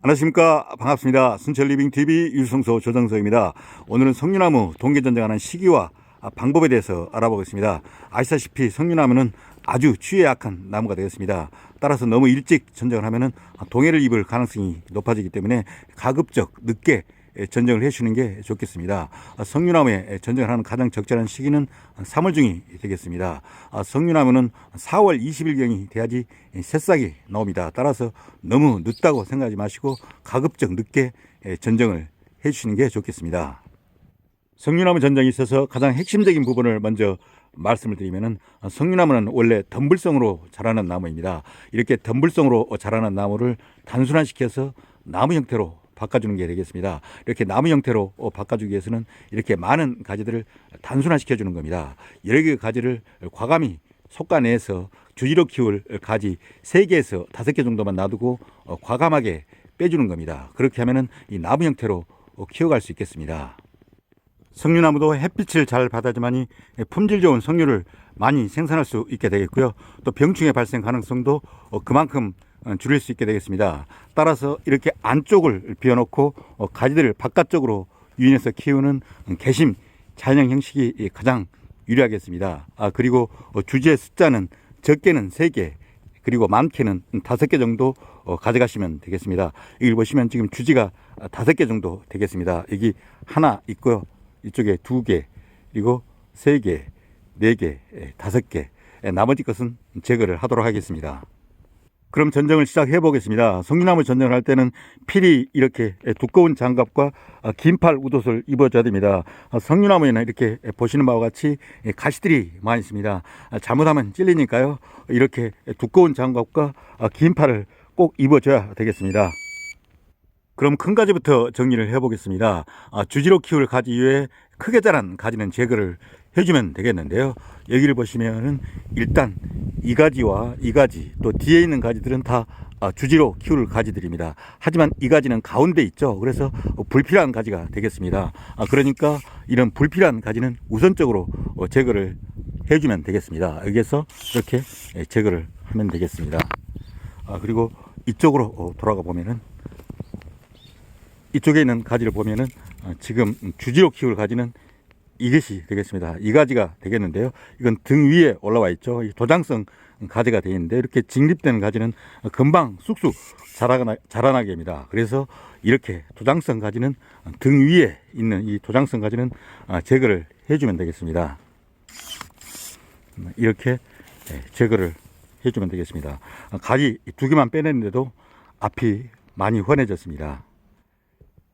안녕하십니까. 반갑습니다. 순천리빙TV 유성소 조정석입니다. 오늘은 석류나무 동계전쟁하는 시기와 방법에 대해서 알아보겠습니다. 아시다시피 석류나무는 아주 추위에 약한 나무가 되겠습니다. 따라서 너무 일찍 전쟁을 하면 동해를 입을 가능성이 높아지기 때문에 가급적 늦게 전쟁을 해주는 게 좋겠습니다. 석류나무에 전쟁을 하는 가장 적절한 시기는 3월 중이 되겠습니다. 석류나무는 4월 20일경이 돼야지 새싹이 나옵니다. 따라서 너무 늦다고 생각하지 마시고 가급적 늦게 전쟁을 해주시는 게 좋겠습니다. 석류나무 전쟁에 있어서 가장 핵심적인 부분을 먼저 말씀을 드리면은, 석류나무는 원래 덤불성으로 자라는 나무입니다. 이렇게 덤불성으로 자라는 나무를 단순화시켜서 나무 형태로 바꿔주는 게 되겠습니다. 이렇게 나무 형태로 바꿔주기 위해서는 이렇게 많은 가지들을 단순화시켜 주는 겁니다. 여러 개의 가지를 과감히 속가내서 주지로 키울 가지 3개에서 5개 정도만 놔두고 과감하게 빼주는 겁니다. 그렇게 하면은 이 나무 형태로 키워갈 수 있겠습니다. 석류나무도 햇빛을 잘 받아야지만이 품질 좋은 석류를 많이 생산할 수 있게 되겠고요. 또 병충해 발생 가능성도 그만큼 줄일 수 있게 되겠습니다. 따라서 이렇게 안쪽을 비워놓고 가지들을 바깥쪽으로 유인해서 키우는 개심 자연형 형식이 가장 유리하겠습니다. 그리고 주지의 숫자는 적게는 3개, 그리고 많게는 5개 정도 가져가시면 되겠습니다. 여기 보시면 지금 주지가 5개 정도 되겠습니다. 여기 하나 있고요. 이쪽에 2개, 그리고 3개, 4개, 5개, 나머지 것은 제거를 하도록 하겠습니다. 그럼 전쟁을 시작해 보겠습니다. 석류나무 전쟁을 할 때는 필히 이렇게 두꺼운 장갑과 긴팔 웃옷을 입어줘야 됩니다. 석류나무에는 이렇게 보시는 바와 같이 가시들이 많이 있습니다. 잘못하면 찔리니까요. 이렇게 두꺼운 장갑과 긴팔을 꼭 입어줘야 되겠습니다. 그럼 큰 가지부터 정리를 해보겠습니다. 주지로 키울 가지 이외에 크게 자란 가지는 제거를 해주면 되겠는데요. 여기를 보시면은 일단 이 가지와 이 가지, 또 뒤에 있는 가지들은 다 주지로 키울 가지들입니다. 하지만 이 가지는 가운데 있죠. 그래서 불필요한 가지가 되겠습니다. 그러니까 이런 불필요한 가지는 우선적으로 제거를 해주면 되겠습니다. 여기에서 이렇게 제거를 하면 되겠습니다. 그리고 이쪽으로 돌아가 보면은, 이쪽에 있는 가지를 보면은 지금 주지로 키울 가지는 이것이 되겠습니다. 이 가지가 되겠는데요. 이건 등 위에 올라와 있죠. 도장성 가지가 되어 있는데, 이렇게 직립되는 가지는 금방 쑥쑥 자라나게 합니다. 그래서 이렇게 도장성 가지는 등 위에 있는 이 도장성 가지는 제거를 해주면 되겠습니다. 이렇게 제거를 해주면 되겠습니다. 가지 2개만 빼냈는데도 앞이 많이 훤해졌습니다.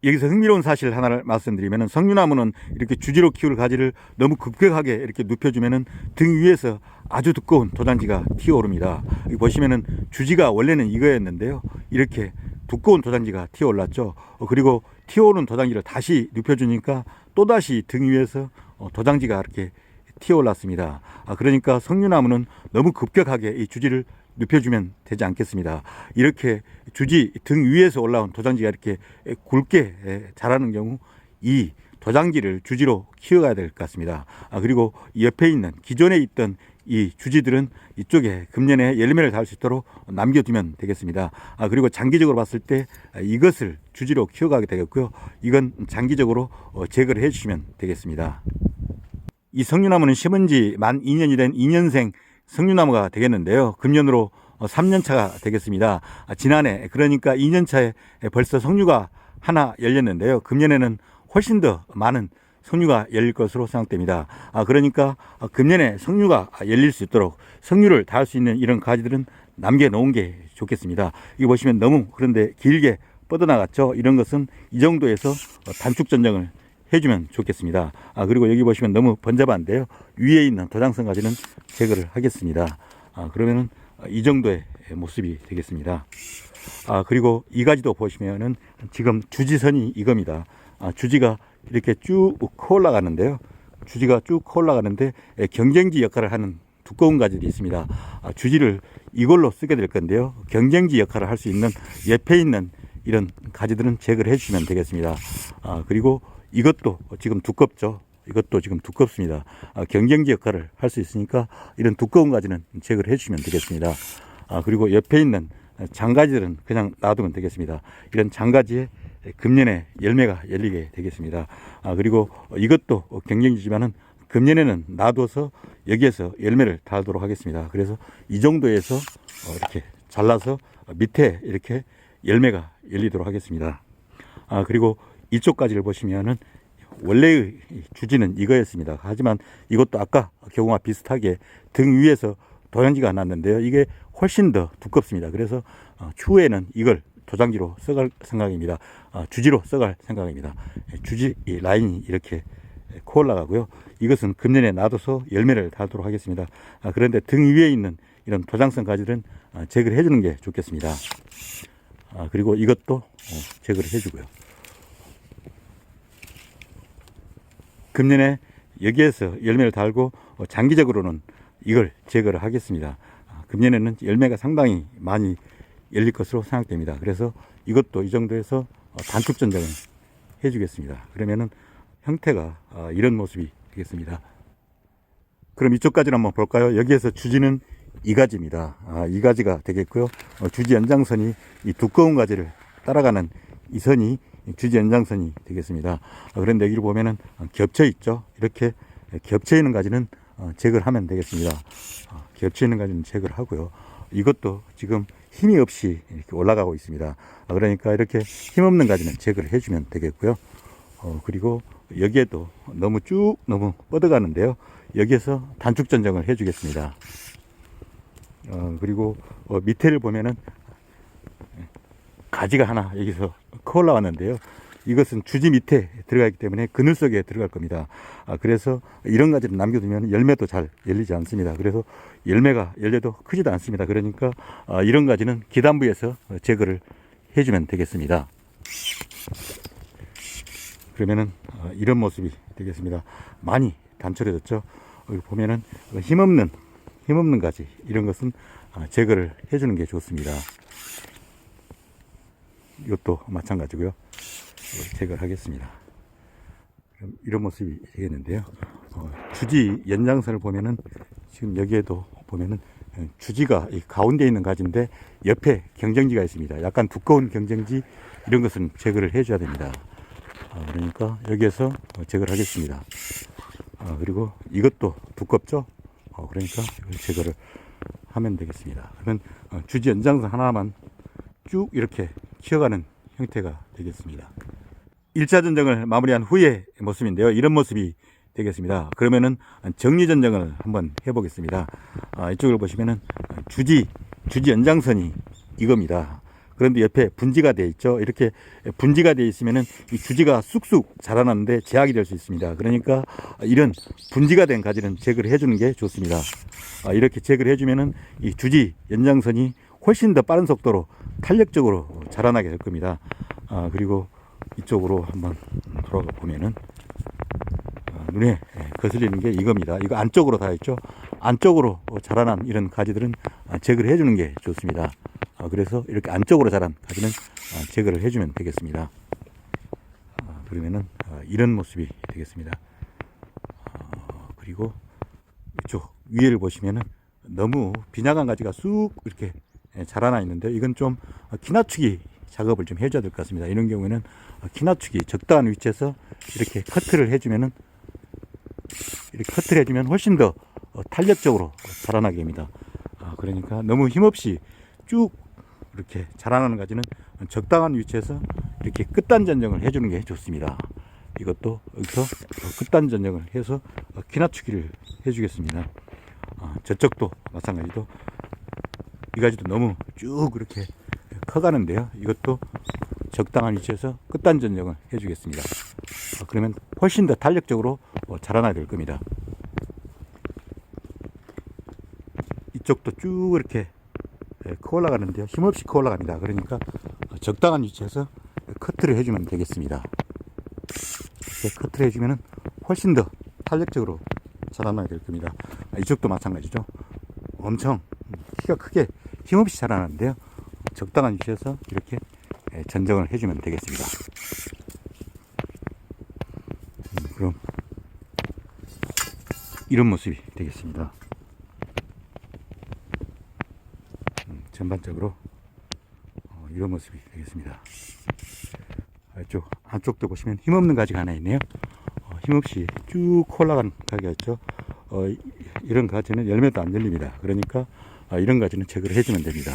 여기서 흥미로운 사실 하나를 말씀드리면, 석류나무는 이렇게 주지로 키울 가지를 너무 급격하게 이렇게 눕혀주면 등 위에서 아주 두꺼운 도장지가 튀어오릅니다. 여기 보시면은 주지가 원래는 이거였는데요. 이렇게 두꺼운 도장지가 튀어올랐죠. 그리고 튀어오른 도장지를 다시 눕혀주니까 또다시 등 위에서 도장지가 이렇게 튀어올랐습니다. 그러니까 석류나무는 너무 급격하게 이 주지를 눕혀주면 되지 않겠습니다. 이렇게 주지 등 위에서 올라온 도장지가 이렇게 굵게 자라는 경우 이 도장지를 주지로 키워야 될 것 같습니다. 그리고 옆에 있는 기존에 있던 이 주지들은 이쪽에 금년에 열매를 달 수 있도록 남겨두면 되겠습니다. 그리고 장기적으로 봤을 때 이것을 주지로 키워가게 되겠고요. 이건 장기적으로 제거를 해주시면 되겠습니다. 이 석류나무는 심은 지 만 2년이 된 2년생 석류나무가 되겠는데요. 금년으로 3년차가 되겠습니다. 지난해, 그러니까 2년차에 벌써 석류가 하나 열렸는데요. 금년에는 훨씬 더 많은 석류가 열릴 것으로 생각됩니다. 그러니까 금년에 석류가 열릴 수 있도록 석류를 달 수 있는 이런 가지들은 남겨놓은 게 좋겠습니다. 이거 보시면 너무 그런데 길게 뻗어나갔죠. 이런 것은 이 정도에서 단축 전쟁을 해주면 좋겠습니다. 그리고 여기 보시면 너무 번잡한데요. 위에 있는 도장성 가지는 제거를 하겠습니다. 그러면은 이 정도의 모습이 되겠습니다. 그리고 이 가지도 보시면은 지금 주지선이 이겁니다. 주지가 이렇게 쭉 커 올라가는데요. 주지가 쭉 커 올라가는데 경쟁지 역할을 하는 두꺼운 가지들이 있습니다. 주지를 이걸로 쓰게 될 건데요. 경쟁지 역할을 할 수 있는 옆에 있는 이런 가지들은 제거를 해주시면 되겠습니다. 그리고 이것도 지금 두껍죠. 이것도 지금 두껍습니다. 경쟁지 역할을 할 수 있으니까 이런 두꺼운 가지는 제거를 해주시면 되겠습니다. 그리고 옆에 있는 장가지들은 그냥 놔두면 되겠습니다. 이런 장가지에 금년에 열매가 열리게 되겠습니다. 그리고 이것도 경쟁지지만은 금년에는 놔둬서 여기에서 열매를 달도록 하겠습니다. 그래서 이 정도에서 이렇게 잘라서 밑에 이렇게 열매가 열리도록 하겠습니다. 그리고 이쪽까지를 보시면은 원래의 주지는 이거였습니다. 하지만 이것도 아까 경우와 비슷하게 등 위에서 도장지가 났는데요. 이게 훨씬 더 두껍습니다. 그래서 추후에는 이걸 도장지로 써갈 생각입니다. 주지로 써갈 생각입니다. 주지 라인이 이렇게 코 올라가고요. 이것은 금년에 놔둬서 열매를 달도록 하겠습니다. 그런데 등 위에 있는 이런 도장성 가지들은 제거를 해주는 게 좋겠습니다. 그리고 이것도 제거를 해주고요. 금년에 여기에서 열매를 달고 장기적으로는 이걸 제거를 하겠습니다. 금년에는 열매가 상당히 많이 열릴 것으로 생각됩니다. 그래서 이것도 이 정도에서 단축 전정을 해주겠습니다. 그러면은 형태가 이런 모습이 되겠습니다. 그럼 이쪽까지는 한번 볼까요? 여기에서 주지는 이 가지입니다. 이 가지가 되겠고요. 주지 연장선이 이 두꺼운 가지를 따라가는 이 선이 주지 연장선이 되겠습니다. 그런데 여기를 보면은 겹쳐 있죠. 이렇게 겹쳐 있는 가지는 제거를 하면 되겠습니다. 겹쳐 있는 가지는 제거를 하고요. 이것도 지금 힘이 없이 이렇게 올라가고 있습니다. 그러니까 이렇게 힘없는 가지는 제거를 해주면 되겠고요. 그리고 여기에도 너무 뻗어가는데요. 여기에서 단축 전정을 해주겠습니다. 그리고 밑에를 보면은 가지가 하나 여기서 커 올라왔는데요. 이것은 주지 밑에 들어가 있기 때문에 그늘 속에 들어갈 겁니다. 그래서 이런 가지를 남겨두면 열매도 잘 열리지 않습니다. 그래서 열매가 열려도 크지도 않습니다. 그러니까 이런 가지는 기단부에서 제거를 해주면 되겠습니다. 그러면은 이런 모습이 되겠습니다. 많이 단촐해졌죠. 여기 보면은 힘없는 가지 이런 것은 제거를 해주는 게 좋습니다. 이것도 마찬가지고요. 제거를 하겠습니다. 그럼 이런 모습이 되겠는데요. 주지 연장선을 보면은 지금 여기에도 보면은 주지가 이 가운데 있는 가지인데 옆에 경쟁지가 있습니다. 약간 두꺼운 경쟁지 이런 것은 제거를 해줘야 됩니다. 그러니까 여기에서 제거를 하겠습니다. 그리고 이것도 두껍죠. 그러니까 제거를 하면 되겠습니다. 그러면 주지 연장선 하나만 쭉 이렇게 키워가는 형태가 되겠습니다. 1차 전정을 마무리한 후의 모습인데요. 이런 모습이 되겠습니다. 그러면은 정리 전정을 한번 해보겠습니다. 이쪽을 보시면은 주지 연장선이 이겁니다. 그런데 옆에 분지가 되어 있죠. 이렇게 분지가 되어 있으면은 이 주지가 쑥쑥 자라나는데 제약이 될 수 있습니다. 그러니까 이런 분지가 된 가지는 제거를 해주는 게 좋습니다. 이렇게 제거를 해주면은 이 주지 연장선이 훨씬 더 빠른 속도로 탄력적으로 자라나게 될 겁니다. 그리고 이쪽으로 한번 돌아가 보면은 눈에 거슬리는 게 이겁니다. 이거 안쪽으로 다 있죠. 안쪽으로 자라난 이런 가지들은 제거를 해주는 게 좋습니다. 그래서 이렇게 안쪽으로 자란 가지는 제거를 해주면 되겠습니다. 그러면은 이런 모습이 되겠습니다. 그리고 이쪽 위에를 보시면은 너무 빈약한 가지가 쑥 이렇게 자라나 있는데 이건 좀 키낮추기 작업을 좀 해줘야 될 것 같습니다. 이런 경우에는 키낮추기 적당한 위치에서 이렇게 커트를 해주면은 이렇게 커트를 해주면 훨씬 더 탄력적으로 자라나게 됩니다. 그러니까 너무 힘없이 쭉 이렇게 자라나는 가지는 적당한 위치에서 이렇게 끝단 전정을 해주는 게 좋습니다. 이것도 여기서 끝단 전정을 해서 키낮추기를 해주겠습니다. 저쪽도 마찬가지로 이 가지도 너무 쭉 이렇게 커가는데요. 이것도 적당한 위치에서 끝단 전정을 해주겠습니다. 그러면 훨씬 더 탄력적으로 자라나야 될 겁니다. 이쪽도 쭉 이렇게 커 올라가는데요. 힘없이 커 올라갑니다. 그러니까 적당한 위치에서 커트를 해주면 되겠습니다. 이렇게 커트를 해주면 훨씬 더 탄력적으로 자라나야 될 겁니다. 이쪽도 마찬가지죠. 엄청 키가 크게 힘없이 자라나는데요. 적당한 위치에서 이렇게 전정을 해주면 되겠습니다. 그럼 이런 모습이 되겠습니다. 전반적으로 이런 모습이 되겠습니다. 이쪽 안쪽도 보시면 힘없는 가지가 하나 있네요. 힘없이 쭉 올라간 가지가 있죠. 이런 가지는 열매도 안 열립니다. 그러니까 이런 가지는 제거를 해주면 됩니다.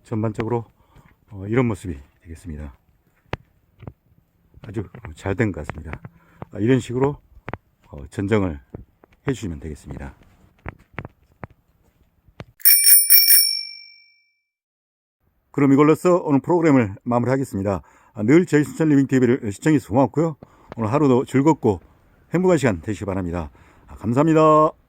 전반적으로 이런 모습이 되겠습니다. 아주 잘 된 것 같습니다. 이런 식으로 전정을 해주시면 되겠습니다. 그럼 이걸로써 오늘 프로그램을 마무리하겠습니다. 늘 저희 순천리빙TV를 시청해주셔서 고맙고요. 오늘 하루도 즐겁고 행복한 시간 되시기 바랍니다. 감사합니다.